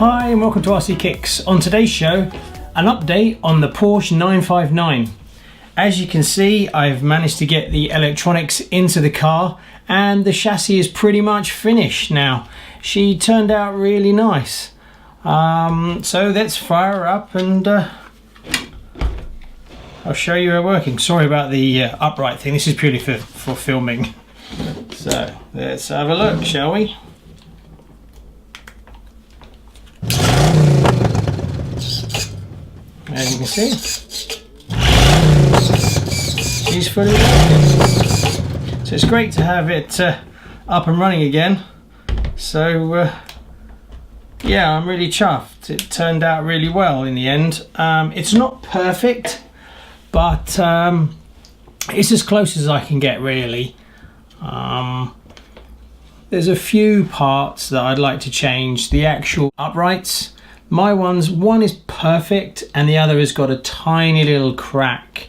Hi and welcome to RC Kicks. On today's show, an update on the Porsche 959. As you can see, I've managed to get the electronics into the car and the chassis is pretty much finished now. She turned out really nice. So let's fire her up and I'll show you her working. Sorry about the upright thing, this is purely for filming. So let's have a look, shall we? As you can see, she's fully working. So it's great to have it up and running again. So yeah, I'm really chuffed. It turned out really well in the end. It's not perfect, but it's as close as I can get, really. There's a few parts that I'd like to change. The actual uprights, one is perfect and the other has got a tiny little crack.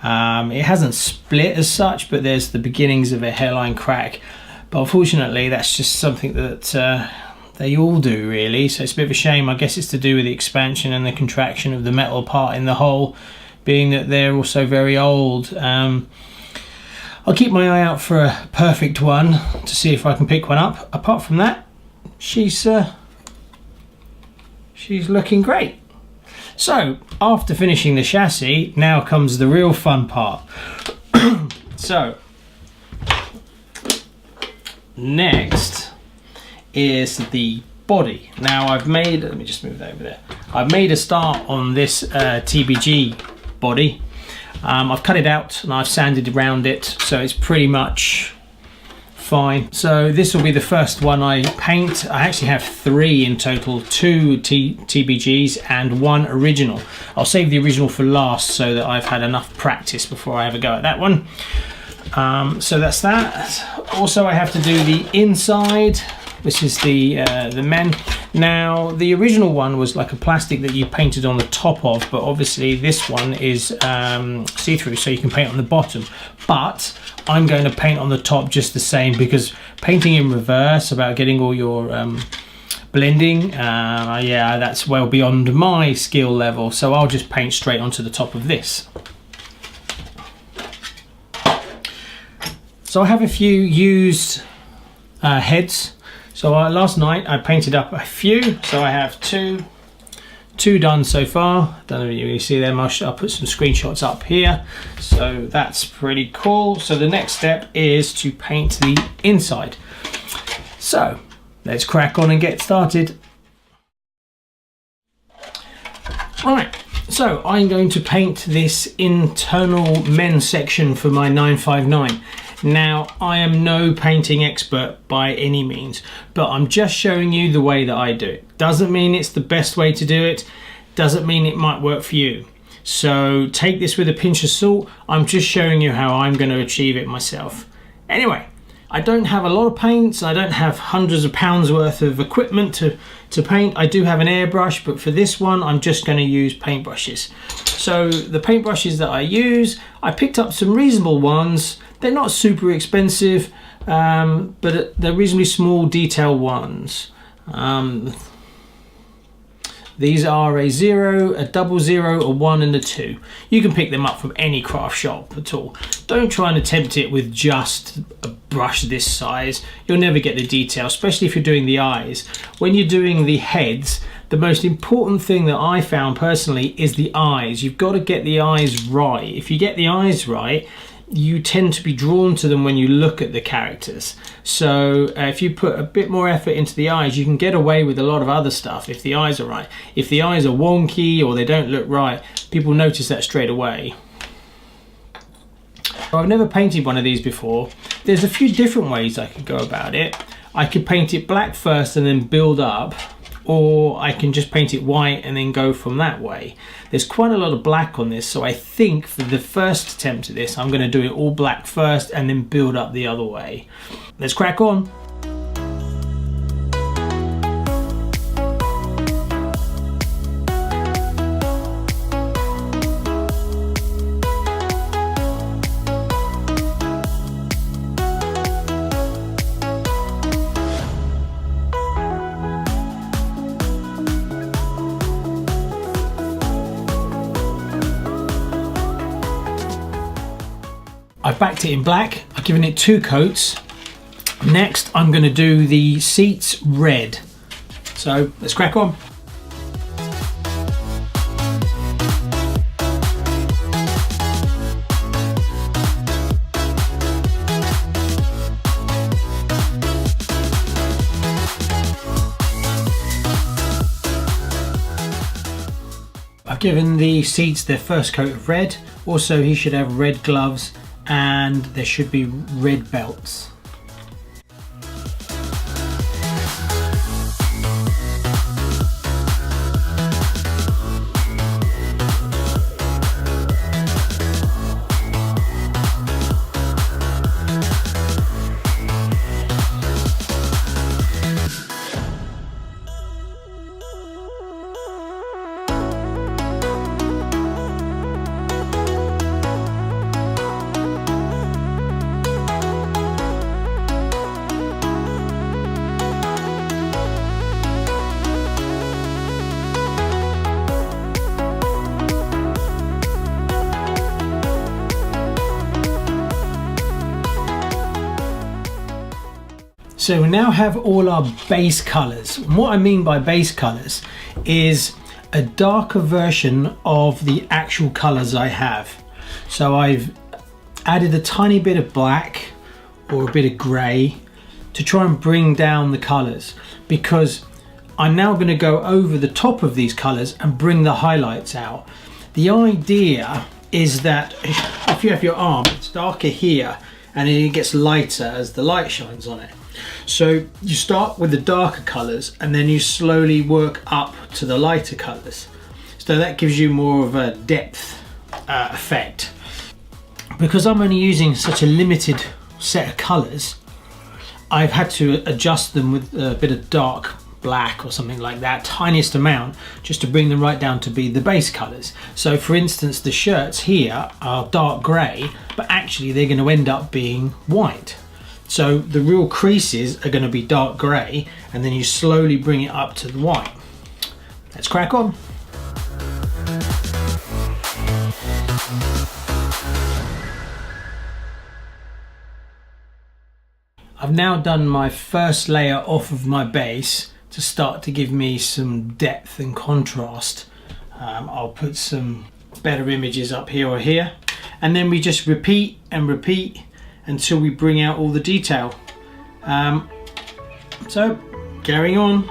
It hasn't split as such, but there's the beginnings of a hairline crack. But unfortunately, that's just something that they all do, really. So it's a bit of a shame. I guess it's to do with the expansion and the contraction of the metal part in the hole, being that they're also very old. I'll keep my eye out for a perfect one to see if I can pick one up. Apart from that, she's looking great. So after finishing the chassis, now comes the real fun part. So next is the body. Now I've made, let me just move that over there. I've made a start on this Tbg body. I've cut it out and I've sanded around it, so it's pretty much fine. So this will be the first one I paint. I actually have 3 in total, 2 Tbgs and 1 original. I'll save the original for last so that I've had enough practice before I have a go at that one. So that's that. Also, I have to do the inside. This is the men. Now the original one was like a plastic that you painted on the top of, but obviously this one is see-through, so you can paint on the bottom. But I'm going to paint on the top just the same, because painting in reverse, about getting all your blending, yeah, that's well beyond my skill level, so I'll just paint straight onto the top of this. So I have a few used heads. So last night I painted up a few, so I have two done so far. Don't know if you can see them. I'll put some screenshots up here. So that's pretty cool. So the next step is to paint the inside. So let's crack on and get started. Right, so I'm going to paint this internal men's section for my 959. Now, I am no painting expert by any means, but I'm just showing you the way that I do it. Doesn't mean it's the best way to do it, doesn't mean it might work for you. So take this with a pinch of salt. I'm just showing you how I'm going to achieve it myself. Anyway, I don't have a lot of paints, I don't have hundreds of pounds worth of equipment to paint. I do have an airbrush, but for this one I'm just going to use paintbrushes. So the paintbrushes that I use, I picked up some reasonable ones. They're not super expensive, but they're reasonably small detail ones. These are a 0, a 00, a 1 and a 2. You can pick them up from any craft shop at all. Don't try and attempt it with just a brush this size. You'll never get the detail, especially if you're doing the eyes. When you're doing the heads, the most important thing that I found personally is the eyes. You've got to get the eyes right. If you get the eyes right, you tend to be drawn to them when you look at the characters. So if you put a bit more effort into the eyes, you can get away with a lot of other stuff if the eyes are right. If the eyes are wonky or they don't look right, people notice that straight away. I've never painted one of these before. There's a few different ways I could go about it. I could paint it black first and then build up, or I can just paint it white and then go from that way. There's quite a lot of black on this, so I think for the first attempt at this, I'm going to do it all black first and then build up the other way. Let's crack on. I've backed it in black. I've given it 2 coats. Next, I'm going to do the seats red. So let's crack on. I've given the seats their first coat of red. Also, he should have red gloves and there should be red belts. So we now have all our base colors. And what I mean by base colors is a darker version of the actual colors I have. So I've added a tiny bit of black or a bit of gray to try and bring down the colors, because I'm now going to go over the top of these colors and bring the highlights out. The idea is that if you have your arm, it's darker here and it gets lighter as the light shines on it. So you start with the darker colors and then you slowly work up to the lighter colors. So that gives you more of a depth effect. Because I'm only using such a limited set of colors, I've had to adjust them with a bit of dark black or something like that, tiniest amount, just to bring them right down to be the base colors. So for instance, the shirts here are dark gray, but actually they're going to end up being white. So the real creases are going to be dark grey, and then you slowly bring it up to the white. Let's crack on. I've now done my first layer off of my base to start to give me some depth and contrast. I'll put some better images up here or here, and then we just repeat and repeat until we bring out all the detail. So carrying on.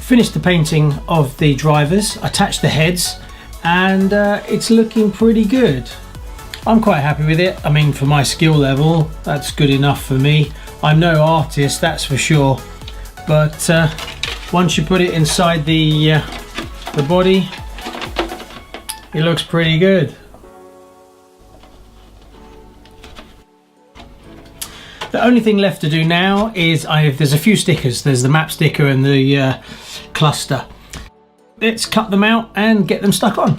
Finished the painting of the drivers, attached the heads, and it's looking pretty good. I'm quite happy with it. I mean, for my skill level, that's good enough for me. I'm no artist, that's for sure, but once you put it inside the body, it looks pretty good. The only thing left to do now is there's a few stickers. There's the map sticker and the cluster. Let's cut them out and get them stuck on.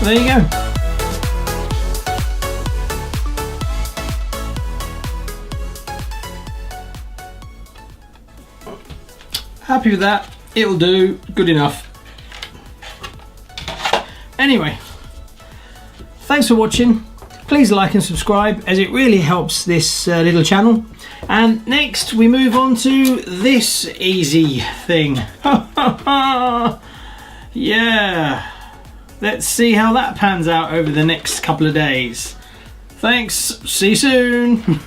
There you go. happy with that. It'll do, good enough. Anyway, thanks for watching. Please like and subscribe, as it really helps this little channel. And next we move on to this easy thing. Yeah, let's see how that pans out over the next couple of days. Thanks, see you soon.